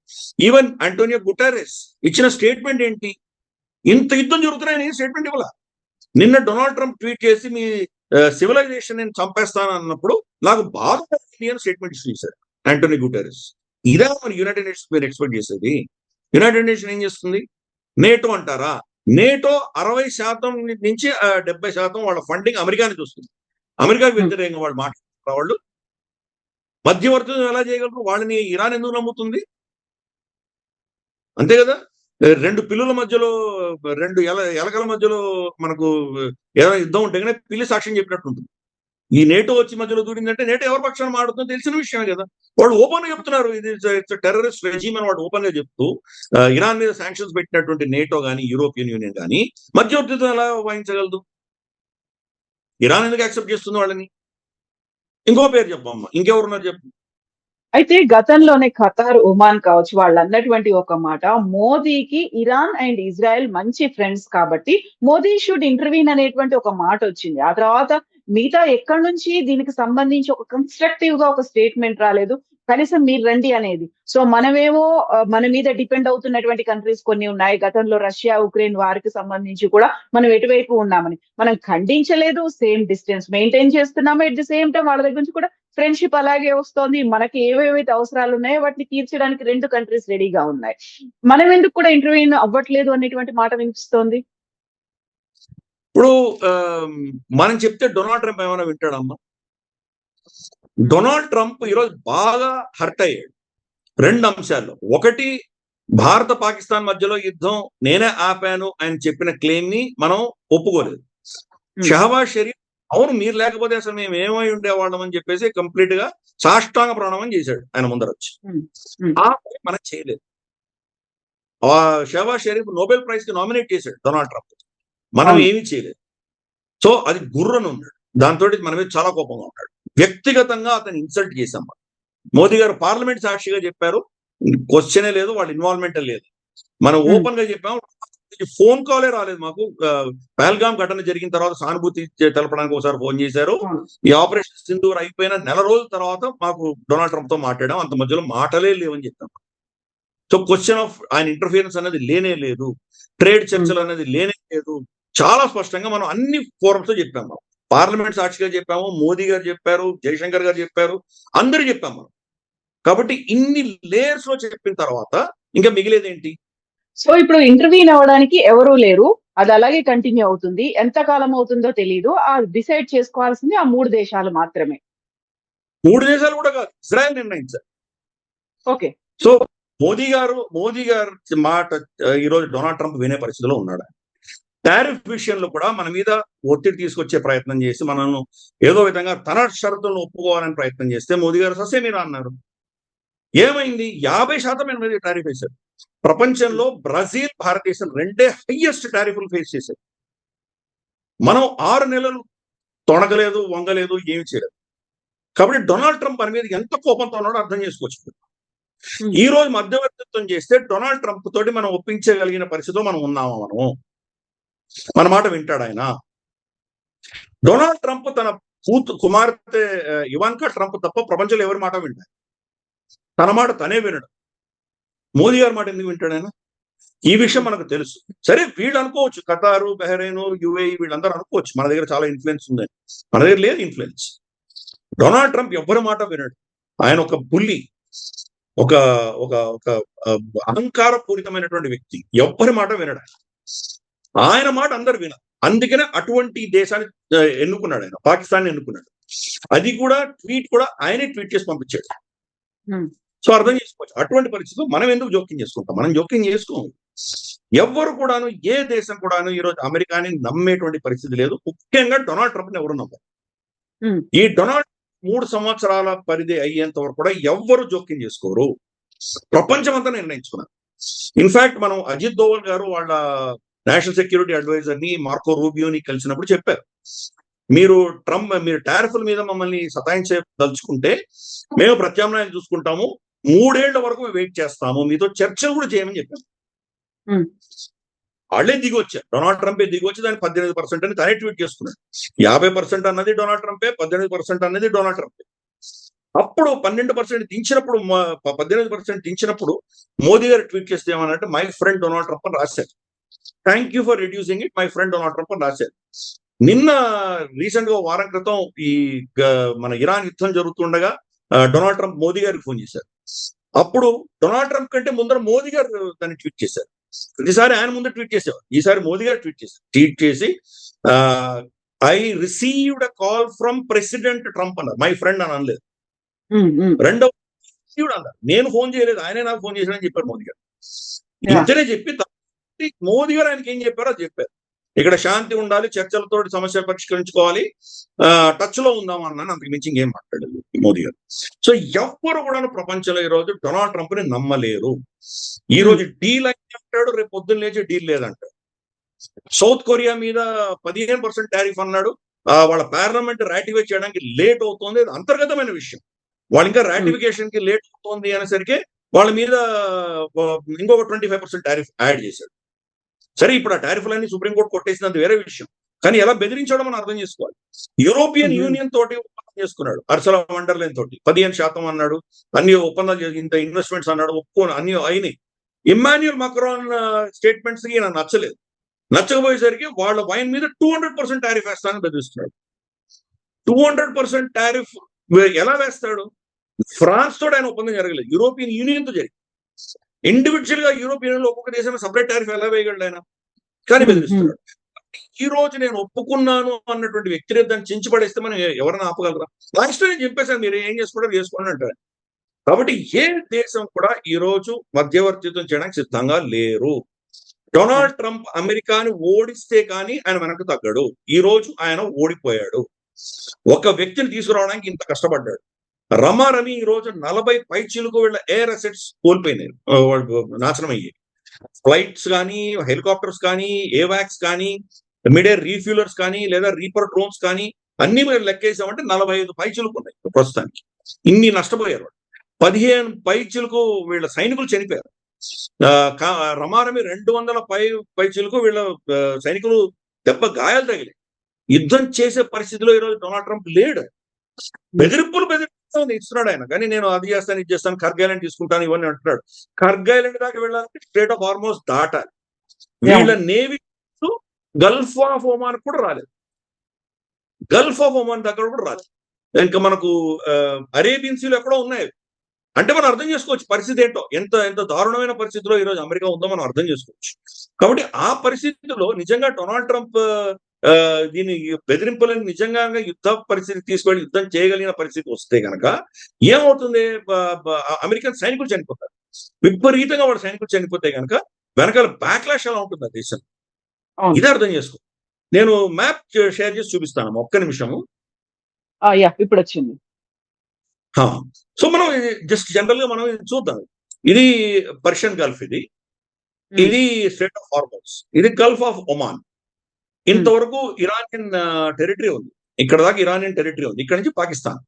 ఈవెన్ అంటోనియో గుటెరెస్ ఇచ్చిన స్టేట్మెంట్ ఏంటి? ఇంత యుద్ధం జరుగుతున్నాయని స్టేట్మెంట్ ఇవ్వాల. నిన్న డొనాల్డ్ ట్రంప్ ట్వీట్ చేసి మీ సివిలైజేషన్ నేను చంపేస్తాను అన్నప్పుడు నాకు బాధ స్టేట్మెంట్ ఇష్యూ చేశారు ఆంటోనియో గుటెరెస్. ఇదే మన యునైటెడ్ నేషన్స్ మీరు ఎక్స్పెక్ట్ చేసేది? యునైటెడ్ నేషన్ ఏం చేస్తుంది? నేటో అంటారా? నేటో 60% నుంచి 70% వాళ్ళ ఫండింగ్ అమెరికాని చూస్తుంది. అమెరికాకి వ్యతిరేకంగా వాళ్ళు మాట్లాడుతున్నారు. వాళ్ళు మధ్యవర్తులు ఎలా చేయగలరు? వాళ్ళని ఇరాన్ ఎందుకు నమ్ముతుంది? అంతే కదా. 2 పిల్లుల మధ్యలో, 2 ఎలకల మధ్యలో మనకు ఏదైనా యుద్ధం ఉంటే కానీ పిల్లి సాక్ష్యం చెప్పినట్టు ఉంటుంది. ఈ నేటో వచ్చి మధ్యలో దూరిందంటే నేటో ఎవరి పక్షాన్ని మాడుతుందో తెలిసిన విషయమే కదా. వాళ్ళు ఓపెన్ గా చెప్తున్నారు, ఇది టెర్రరిస్ట్ రెజీమ్ అని వాళ్ళు ఓపెన్ గా చెప్తూ ఇరాన్ మీద శాంక్షన్స్ పెట్టినటువంటి నేటో కానీ యూరోపియన్ యూనియన్ కానీ మధ్యవర్తిత్వం ఎలా వహించగలదు? ఇరాన్ ఎందుకు యాక్సెప్ట్ చేస్తుంది వాళ్ళని? ఇంకో పేరు చెప్పమ్మా, ఇంకెవరున్నారు చెప్పు. అయితే గతంలోనే ఖతార్, ఒమాన్ కావచ్చు, వాళ్ళు అన్నటువంటి ఒక మాట, మోదీకి ఇరాన్ అండ్ ఇజ్రాయెల్ మంచి ఫ్రెండ్స్ కాబట్టి మోదీ షుడ్ ఇంటర్వీన్ అనేటువంటి ఒక మాట వచ్చింది. ఆ తర్వాత మిగతా ఎక్కడి నుంచి దీనికి సంబంధించి ఒక కన్స్ట్రక్టివ్ గా ఒక స్టేట్మెంట్ రాలేదు. కనీసం మీరు రండి అనేది. సో మనమేమో మన మీద డిపెండ్ అవుతున్నటువంటి కంట్రీస్ కొన్ని ఉన్నాయి. గతంలో రష్యా, ఉక్రెయిన్ వారికి సంబంధించి కూడా మనం ఎటువైపు ఉన్నామని మనం ఖండించలేదు. సేమ్ డిస్టెన్స్ మెయింటైన్ చేస్తున్నాము. ఎట్ ది సేమ్ టైం వాళ్ళ దగ్గర నుంచి కూడా ఫ్రెండ్షిప్ అలాగే వస్తోంది. మనకి ఏవేవైతే అవసరాలు ఉన్నాయో వాటిని తీర్చడానికి 2 కంట్రీస్ రెడీగా ఉన్నాయి. మనం ఎందుకు కూడా ఇంటర్వ్యూన్ అవ్వట్లేదు అనేటువంటి మాట వినిపిస్తోంది. ఇప్పుడు మనం చెప్తే డొనాల్డ్ ట్రంప్ ఏమైనా వింటాడమ్మా? డొనాల్డ్ ట్రంప్ ఈరోజు బాగా హర్ట్ అయ్యాడు 2 అంశాల్లో. ఒకటి, భారత పాకిస్తాన్ మధ్యలో యుద్ధం నేనే ఆపాను అని చెప్పిన క్లెయిమ్ ని మనం ఒప్పుకోలేదు. షహబాజ్ షరీఫ్ అవును మీరు లేకపోతే అసలు మేము ఏమై ఉండేవాళ్ళం అని చెప్పేసి కంప్లీట్ గా సాష్టాంగ ప్రణామం చేశాడు ఆయన ముందర వచ్చి. ఆ పని మనం చేయలేదు. షహబాజ్ షరీఫ్ నోబెల్ ప్రైజ్ కి నామినేట్ చేశాడు డొనాల్డ్ ట్రంప్, మనం ఏమీ చేయలేదు. సో అది గుర్రను ఉన్నాడు. దాంతో మన మీద చాలా కోపంగా ఉన్నాడు. వ్యక్తిగతంగా అతను ఇన్సల్ట్ చేశాం. మోదీ గారు పార్లమెంట్ సాక్షిగా చెప్పారు, క్వశ్చనే లేదు, వాళ్ళ ఇన్వాల్వ్మెంట్ లేదు. మనం ఓపెన్ గా చెప్పాము. ఫోన్ కాలే రాలేదు మాకు. పహల్గామ్ ఘటన జరిగిన తర్వాత సానుభూతి తెలపడానికి ఒకసారి ఫోన్ చేశారు. ఈ ఆపరేషన్ సింధూర్ అయిపోయిన నెల రోజుల తర్వాత మాకు డొనాల్డ్ ట్రంప్ తో మాట్లాడాం. అంత మధ్యలో మాటలే లేవని చెప్పాం. సో క్వశ్చన్ ఆఫ్ ఆయన ఇంటర్ఫియరెన్స్ అనేది లేనే లేదు, ట్రేడ్ చర్చలు అనేది లేనే లేదు. చాలా స్పష్టంగా మనం అన్ని ఫోరమ్స్ లో చెప్పాము. పార్లమెంట్ సాక్షిగా చెప్పాము, మోదీ గారు చెప్పారు, జయశంకర్ గారు చెప్పారు, అందరూ చెప్పాము మనం. కాబట్టి ఇన్ని లేయర్స్ లో చెప్పిన తర్వాత ఇంకా మిగిలేదేంటి? సో ఇప్పుడు ఇంటర్వ్యూన్ అవ్వడానికి ఎవరూ లేరు. అది అలాగే కంటిన్యూ అవుతుంది. ఎంత కాలం అవుతుందో తెలియదు. డిసైడ్ చేసుకోవాల్సింది ఆ 3 దేశాలు మాత్రమే. 3 దేశాలు కూడా కాదు, ఇజ్రాయెల్ నిర్ణయించారు. ఓకే. సో మోదీ గారు మాట ఈరోజు డొనాల్డ్ ట్రంప్ వినే పరిస్థితిలో ఉన్నాడు. టారిఫ్ విషయంలో కూడా మన మీద ఒత్తిడి తీసుకొచ్చే ప్రయత్నం చేసి మనల్ని ఏదో విధంగా తన షరతులను ఒప్పుకోవాలని ప్రయత్నం చేస్తే మోదీ గారు ససేమిరా అన్నారు. ఏమైంది? 50% మన మీద టారిఫ్ వేశారు. ప్రపంచంలో బ్రెజిల్, భారతదేశం 2 హైయెస్ట్ టారిఫ్లు ఫేస్ చేశారు. మనం 6 నెలలు తొణగలేదు, వంగలేదు, ఏమి చేయలేదు. కాబట్టి డొనాల్డ్ ట్రంప్ మన మీద ఎంత కోపంతో ఉన్నాడో అర్థం చేసుకోవచ్చు. ఈ రోజు మధ్యవర్తిత్వం చేస్తే డొనాల్డ్ ట్రంప్ తోటి మనం ఒప్పించగలిగిన పరిస్థితిలో మనం ఉన్నామా? మన మాట వింటాడు ఆయన? డొనాల్డ్ ట్రంప్ తన కుమార్తె ఇవాన్కా ట్రంప్ తప్ప ప్రపంచంలో ఎవరి మాట వింటాడు? తన మాట తనే వినడు. మోదీ గారి మాట ఎందుకు వింటాడు ఆయన? ఈ విషయం మనకు తెలుసు. సరే వీళ్ళు అనుకోవచ్చు, ఖతారు, బహ్రెయిన్, యుఏఈ వీళ్ళందరూ అనుకోవచ్చు మన దగ్గర చాలా ఇన్ఫ్లుయెన్స్ ఉందని. మన దగ్గర లేదు ఇన్ఫ్లుయెన్స్. డొనాల్డ్ ట్రంప్ ఎవరి మాట వినడు. ఆయన ఒక బుల్లి, ఒక ఒక ఒక అహంకారపూరితమైనటువంటి వ్యక్తి. ఎవ్వరి మాట వినడు. ఆయన మాట అందరు వినరు. అందుకనే అటువంటి దేశాన్ని ఎన్నుకున్నాడు ఆయన, పాకిస్తాన్ ఎన్నుకున్నాడు. అది కూడా ట్వీట్ కూడా ఆయనే ట్వీట్ చేసి పంపించాడు. సో అర్థం చేసుకోవచ్చు. అటువంటి పరిస్థితుల్లో మనం ఎందుకు జోక్యం చేసుకుంటాం? మనం జోక్యం చేసుకోము. ఎవ్వరు కూడాను, ఏ దేశం కూడాను ఈరోజు అమెరికాని నమ్మేటువంటి పరిస్థితి లేదు. ముఖ్యంగా డొనాల్డ్ ట్రంప్ ఎవరు నమ్మరు. ఈ డొనాల్డ్ 3 సంవత్సరాల పరిధి అయ్యేంత వరకు కూడా ఎవ్వరు జోక్యం చేసుకోరు. ప్రపంచం అంతా నిర్ణయించుకున్నారు. ఇన్ఫాక్ట్ మనం అజిత్ దోవల్ గారు వాళ్ళ నేషనల్ సెక్యూరిటీ అడ్వైజర్ ని మార్కో రూబియోని కలిసినప్పుడు చెప్పారు, మీరు టారిఫ్ల మీద మమ్మల్ని సతాయించదలుచుకుంటే మేము ప్రత్యామ్నాయం చూసుకుంటాము, 3 ఏళ్ల వరకు వెయిట్ చేస్తాము, మీతో చర్చలు కూడా చేయమని చెప్పాము. వాళ్ళే దిగి వచ్చారు. డొనాల్డ్ ట్రంపే దిగి వచ్చి దాన్ని 18% అని తనే ట్వీట్ చేసుకున్నాడు. 50% అన్నది డొనాల్డ్ ట్రంపే, 18% అన్నది డొనాల్డ్ ట్రంపే. అప్పుడు 12% దించినప్పుడు 18% దించినప్పుడు మోదీ గారు ట్వీట్ చేస్తే ఏమన్నట్టు, మై ఫ్రెండ్ డొనాల్డ్ ట్రంప్ అని రాశారు. Thank you for reducing it, my friend Donald Trump అని రాశారు. నిన్న రీసెంట్ గా వారం క్రితం ఈ మన ఇరాన్ యుద్ధం జరుగుతుండగా డొనాల్డ్ ట్రంప్ మోదీ గారికి ఫోన్ చేశారు. అప్పుడు డొనాల్డ్ ట్రంప్ కంటే ముందర మోదీ గారు దాన్ని ట్వీట్ చేశారు. ప్రతిసారి ఆయన ముందు ట్వీట్ చేసేవారు, ఈసారి మోదీ గారు ట్వీట్ చేశారు. ట్వీట్ చేసి I received a call from president Trump అన్నారు, మై ఫ్రెండ్ అని అనలేదు. రెండవ అన్నారు, నేను ఫోన్ చేయలేదు, ఆయనే నాకు ఫోన్ చేశాడని చెప్పారు మోదీ గారు. ఇద్దరే చెప్పి మోదీ గారు ఆయనకి ఏం చెప్పారో అది చెప్పారు. ఇక్కడ శాంతి ఉండాలి, చర్చలతో సమస్యలు పరిష్కరించుకోవాలి, టచ్ లో ఉందాం అన్నాను. అంతకు మించి ఇంకేం మాట్లాడలేదు మోదీ గారు. సో ఎవ్వరు కూడా ప్రపంచంలో ఈ రోజు డొనాల్డ్ ట్రంప్ ని నమ్మలేరు. ఈ రోజు డీల్ అని అంటాడు, రేపు పొద్దున్న లేచి డీల్ లేదంటాడు. సౌత్ కొరియా మీద 15% టారిఫ్ అన్నాడు. వాళ్ళ పార్లమెంట్ రాటిఫై చేయడానికి లేట్ అవుతుంది, అంతర్గతమైన విషయం. వాళ్ళు ఇంకా రాటిఫికేషన్ కి లేట్ అవుతుంది అనేసరికి వాళ్ళ మీద ఇంకొక 25% టారిఫ్ యాడ్ చేశాడు. సరే ఇప్పుడు ఆ టారిఫ్లన్నీ సుప్రీంకోర్టు కొట్టేసినంత వేరే విషయం, కానీ ఎలా బెదిరించడం మనం అర్థం చేసుకోవాలి. యూరోపియన్ యూనియన్ తోటి ఒప్పందం చేసుకున్నాడు, అర్సలా వండర్లైన్ తోటి 15% అన్నాడు, అన్ని ఒప్పందాలు చేసి ఇంత ఇన్వెస్ట్మెంట్స్ అన్నాడు, ఒప్పుకోను అన్ని అయినాయి. ఇమ్మాన్యుయల్ మక్రాన్ స్టేట్మెంట్స్ కి నాకు నచ్చలేదు. నచ్చకపోయేసరికి వాళ్ళ వైన్ మీద 200% టారిఫ్ వేస్తానని బెదిరిస్తున్నాడు. 200% టారిఫ్ ఎలా వేస్తాడు? ఫ్రాన్స్ తోటి ఆయన ఒప్పందం జరగలేదు, యూరోపియన్ యూనియన్ తో జరిగింది. ఇండివిజువల్ గా యూరోపియన్ లో ఒక్కొక్క దేశం సపరేట్ టారిఫ్ ఎలా వేయగలడు ఆయన? కానీ బెదిరిస్తున్నాడు. ఈ రోజు నేను ఒప్పుకున్నాను అన్నటువంటి వ్యక్తి దాన్ని చించి పడేస్తే మనం ఎవరైనా ఆపగలరా? లాస్ట్ నేను చెప్పేసాను, మీరు ఏం చేసుకుంటారు చేసుకోండి అంటారు. కాబట్టి ఏ దేశం కూడా ఈ రోజు మధ్యవర్తిత్వం చేయడానికి సిద్ధంగా లేరు. డొనాల్డ్ ట్రంప్ అమెరికాని ఓడిస్తే కానీ ఆయన వెనక్కి తగ్గడు. ఈ రోజు ఆయన ఓడిపోయాడు. ఒక వ్యక్తిని తీసుకురావడానికి ఇంత కష్టపడ్డాడు. రమారమి ఈ రోజు 40 పైచిలకు వీళ్ళ ఎయిర్ అసెట్స్ కోల్పోయినాయి, నాశనం అయ్యాయి. ఫ్లైట్స్ కానీ, హెలికాప్టర్స్ కానీ, ఏవాక్స్ కానీ, మిడ్ ఎయిర్ రీఫ్యూలర్స్ కానీ, లేదా రీపర్ డ్రోన్స్ కానీ అన్ని మీరు లెక్కేసామంటే 45 పైచిలకు ఉన్నాయి ప్రస్తుతానికి. ఇన్ని నష్టపోయారు. 15 పైచిలకు వీళ్ళ సైనికులు చనిపోయారు. రమారమి 200 పైచిలకు వీళ్ళ సైనికులు దెబ్బ గాయాలు తగిలి యుద్ధం చేసే పరిస్థితిలో ఈరోజు డొనాల్డ్ ట్రంప్ లేడు. బెదిరింపులు ఇస్తున్నాడు ఆయన, కానీ నేను అది చేస్తాను, ఇది చేస్తాను, కర్గ్ ఐలాండ్ తీసుకుంటాను ఇవన్నీ అంటున్నాడు. కర్గ్ ఐలాండ్ దాకా వెళ్ళాలంటే స్ట్రేట్ ఆఫ్ హార్మోస్ దాటాలి. వీళ్ళ నేవీ గల్ఫ్ ఆఫ్ ఒమాన్ కూడా రాలేదు, గల్ఫ్ ఆఫ్ ఒమాన్ దగ్గర కూడా రాలేదు. ఇంకా మనకు అరేబియన్ సీలు ఎక్కడో ఉన్నాయి. అంటే మనం అర్థం చేసుకోవచ్చు పరిస్థితి ఏంటో, ఎంత ఎంత దారుణమైన పరిస్థితిలో ఈరోజు అమెరికా ఉందో మనం అర్థం చేసుకోవచ్చు. కాబట్టి ఆ పరిస్థితిలో నిజంగా డొనాల్డ్ ట్రంప్ దీని బెదిరింపులను నిజంగా యుద్ధ పరిస్థితి తీసుకొని యుద్ధం చేయగలిగిన పరిస్థితి వస్తే కనుక ఏమవుతుంది? అమెరికన్ సైనికులు చనిపోతారు, విపరీతంగా వాళ్ళ సైనికులు చనిపోతే కనుక వెనకాల బ్యాక్లాష్ ఎలా ఉంటుంది ఆ దేశం, ఇది అర్థం చేసుకో. నేను మ్యాప్ షేర్ చేసి చూపిస్తాను, ఒక్క నిమిషము. ఇప్పుడు వచ్చింది. సో మనం జస్ట్ జనరల్ గా మనం చూద్దాం. ఇది పర్షియన్ గల్ఫ్, ఇది స్ట్రేట్ ఆఫ్ హార్మోస్, ఇది గల్ఫ్ ఆఫ్ ఒమాన్. ఇంతవరకు ఇరానియన్ టెరిటరీ ఉంది, ఇక్కడ దాకా ఇరానియన్ టెరిటరీ ఉంది. ఇక్కడ నుంచి పాకిస్తాన్,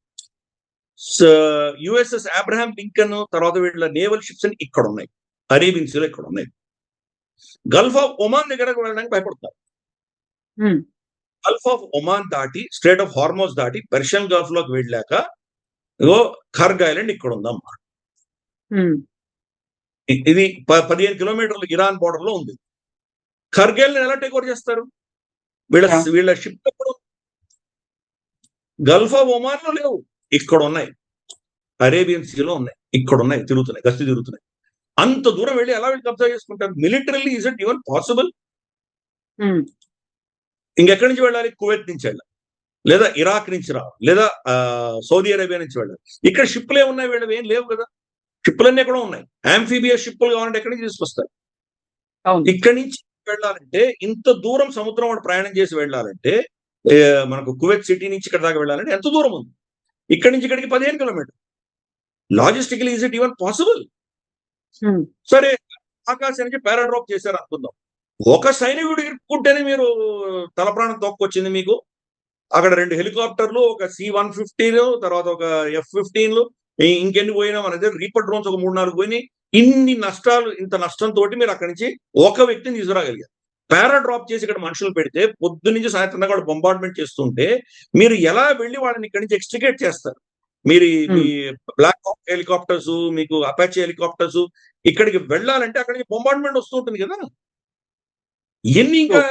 యుఎస్ఎస్ అబ్రహాం లింకన్ తర్వాత వీళ్ళ నేవల్ షిప్స్ అని ఇక్కడ ఉన్నాయి, అరేబియన్ సీలో ఇక్కడ ఉన్నాయి. గల్ఫ్ ఆఫ్ ఒమాన్ దగ్గరకు వెళ్ళడానికి భయపడతారు. గల్ఫ్ ఆఫ్ ఒమాన్ దాటి స్ట్రేట్ ఆఫ్ హార్మోస్ దాటి పర్షియన్ గల్ఫ్ లోకి వెళ్ళాక ఇగో ఖర్గ్ ఐలాండ్ ఇక్కడ ఉందమ్మా. ఇది 15 కిలోమీటర్లు ఇరాన్ బోర్డర్ లో ఉంది. ఖర్గ్ ఐలాండ్ ఎలా టేక్ ఓవర్ చేస్తారు? వీళ్ళ షిప్ ఎప్పుడు గల్ఫ్ ఆఫ్ ఒమాన్ లో లేవు, ఇక్కడ ఉన్నాయి, అరేబియన్ సీలో ఉన్నాయి, ఇక్కడ ఉన్నాయి, తిరుగుతున్నాయి, గస్తీ తిరుగుతున్నాయి. అంత దూరం వెళ్ళి ఎలా వీళ్ళు కబ్జా చేసుకుంటారు? Militarily is it even possible? ఇంకెక్కడి నుంచి వెళ్ళాలి? కువైట్ నుంచి వెళ్ళాలి, లేదా ఇరాక్ నుంచి రావాలి, లేదా సౌదీ అరేబియా నుంచి వెళ్ళాలి. ఇక్కడ షిప్లు ఏమున్నాయి? వీళ్ళవి ఏం లేవు కదా. షిప్లన్నీ ఎక్కడో ఉన్నాయి. యాంఫీబియస్ షిప్లు కావాలంటే ఎక్కడి నుంచి తీసుకొస్తారు? ఇక్కడి నుంచి వెళ్ళాలంటే ఇంత దూరం సముద్రం వాడు ప్రయాణం చేసి వెళ్ళాలంటే మనకు కువైట్ సిటీ నుంచి ఇక్కడ దాకా వెళ్ళాలంటే ఎంత దూరం ఉంది? ఇక్కడి నుంచి ఇక్కడికి 15 kilometre. Logistical is it even possible? సరే, ఆకాశానికి పారాడ్రాప్ చేశారు అనుకుందాం. ఒక సైనికుడు ఇరుక్కుంటేనే మీరు తలప్రాణం తోక్కొచ్చింది మీకు. అక్కడ 2 హెలికాప్టర్లు, ఒక C-150, తర్వాత ఒక F-15, ఇంకెన్ని పోయినా మన దగ్గర రీపర్ డ్రోన్స్ ఒక 3-4 పోయినాయి. ఇన్ని నష్టాలు, ఇంత నష్టంతో మీరు అక్కడి నుంచి ఒక వ్యక్తిని తీసుకురాగలిగారు. పారాడ్రాప్ చేసి ఇక్కడ మనుషులు పెడితే పొద్దు నుంచి సాయంత్రం దాకా వాళ్ళు బొంబార్డ్మెంట్ చేస్తుంటే మీరు ఎలా వెళ్ళి వాళ్ళని ఇక్కడి నుంచి ఎక్స్ట్రికేట్ చేస్తారు? మీరు మీ బ్లాక్ హాక్ హెలికాప్టర్స్, మీకు అపాచీ హెలికాప్టర్స్ ఇక్కడికి వెళ్ళాలంటే అక్కడికి బొంబార్డ్మెంట్ వస్తూ ఉంటుంది కదా. ఎన్ని ఇంకా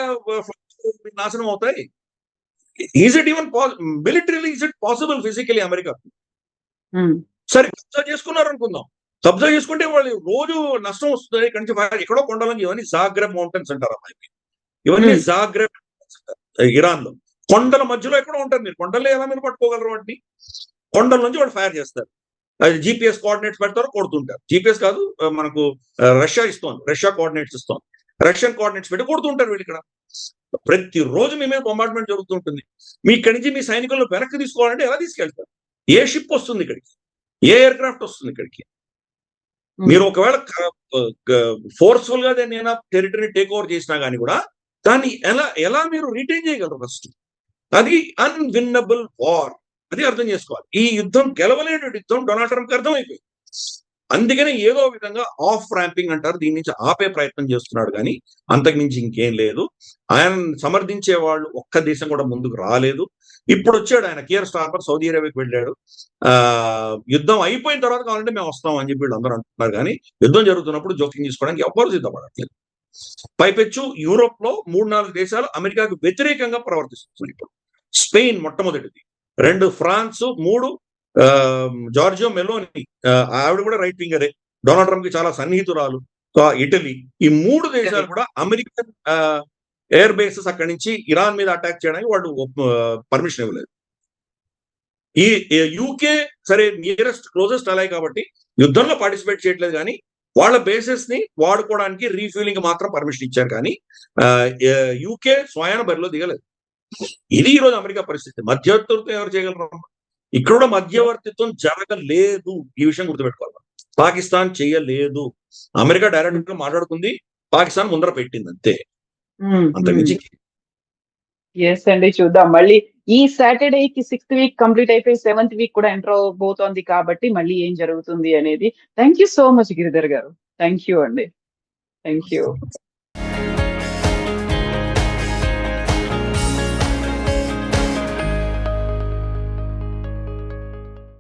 నాశనం అవుతాయి. Is it even militarily is it possible physically America? సరే, కబ్జా చేసుకున్నారు అనుకుందాం. కబ్జా చేసుకుంటే వాళ్ళు రోజు నష్టం వస్తుంది. ఇక్కడి నుంచి ఎక్కడో కొండలని, ఇవన్నీ జాగ్రబ్ మౌంటైన్స్ అంటారు అమ్మాయి, ఇవన్నీ జాగ్రబ్ ఇరాన్ లో కొండల మధ్యలో ఎక్కడో ఉంటారు. మీరు కొండల్లో ఎలా మీరు పట్టుకోగలరు వాటిని? కొండల నుంచి వాళ్ళు ఫైర్ చేస్తారు. అది GPS కోఆర్డినేట్స్ పెడతారు, కొడుతుంటారు. GPS కాదు, మనకు రష్యా ఇస్తోంది, రష్యా కోఆర్డినేట్స్ ఇస్తోంది, రష్యన్ కోఆర్డినేట్స్ పెట్టి కొడుతుంటారు వీళ్ళు. ఇక్కడ ప్రతిరోజు మీ మీద బొంబార్డ్మెంట్ జరుగుతుంటుంది. మీ ఇక్కడి నుంచి మీ సైనికులను వెనక్కి తీసుకోవాలంటే ఎలా తీసుకెళ్తారు? ఏ షిప్ వస్తుంది ఇక్కడికి? ఏ ఎయిర్ క్రాఫ్ట్ వస్తుంది ఇక్కడికి? మీరు ఒకవేళ ఫోర్స్ఫుల్ గా దాన్ని టెరిటరీని టేక్ ఓవర్ చేసినా కానీ కూడా దాన్ని ఎలా మీరు రిటైన్ చేయగలరు? ఫస్ట్ అది అన్విన్నబుల్ వార్, అది అర్థం చేసుకోవాలి. ఈ యుద్ధం గెలవలేని యుద్ధం డొనాల్డ్ ట్రంప్ కి అర్థమైపోయింది. అందుకనే ఏదో విధంగా ఆఫ్ ర్యాంపింగ్ అంటారు, దీని నుంచి ఆపే ప్రయత్నం చేస్తున్నాడు. కానీ అంతకు మించి ఇంకేం లేదు. ఆయన సమర్థించే వాళ్ళు ఒక్క దేశం కూడా ముందుకు రాలేదు. ఇప్పుడు వచ్చాడు ఆయన కియర్ స్టార్మర్, సౌదీ అరేబియాకి వెళ్ళాడు. యుద్ధం అయిపోయిన తర్వాత కావాలంటే మేము వస్తాం అని చెప్పి వీళ్ళందరూ అంటున్నారు, కానీ యుద్ధం జరుగుతున్నప్పుడు జోక్యం తీసుకోవడానికి ఎవ్వరు సిద్ధపడట్లేదు. పైపెచ్చు యూరోప్ లో 3-4 దేశాలు అమెరికాకు వ్యతిరేకంగా ప్రవర్తిస్తున్నాయి. ఇప్పుడు స్పెయిన్ మొట్టమొదటిది, 2 ఫ్రాన్స్, 3 జార్జియో మెలోని, ఆవిడ కూడా రైట్ వింగరే, డొనాల్డ్ ట్రంప్ కి చాలా సన్నిహితురాలు, ఇటలీ. ఈ 3 దేశాలు కూడా అమెరికన్ ఎయిర్ బేసెస్ అక్కడి నుంచి ఇరాన్ మీద అటాక్ చేయడానికి వాళ్ళు పర్మిషన్ ఇవ్వలేదు. ఈ యూకే సరే నియరెస్ట్ క్లోజెస్ట్ అలాయ్ కాబట్టి యుద్ధంలో పార్టిసిపేట్ చేయట్లేదు, కానీ వాళ్ళ బేసెస్ ని వాడుకోవడానికి రీఫ్యూలింగ్ మాత్రం పర్మిషన్ ఇచ్చారు, కానీ యూకే స్వయాన బరిలో దిగలేదు. ఇది ఈ రోజు అమెరికా పరిస్థితి. మధ్యవర్తిత్వం ఎవరు చేయగలరు? ఇక్కడ కూడా మధ్యవర్తిత్వం జరగలేదు. ఈ విషయం గుర్తుపెట్టుకోవాలి. పాకిస్తాన్ చేయలేదు. అమెరికా డైరెక్ట్ గా మాట్లాడుకుంది, పాకిస్తాన్ ముందర పెట్టింది, అంతే. అంతకుమించి ఎస్ అండి, చూద్దాం. మళ్ళీ ఈ సాటర్డేకి 6th వీక్ కంప్లీట్ అయిపోయి 7th వీక్ కూడా ఎంటర్ అవబోతోంది కాబట్టి మళ్ళీ ఏం జరుగుతుంది అనేది. Thank you so much Giridhar గారు. థ్యాంక్ యూ అండి. Thank you.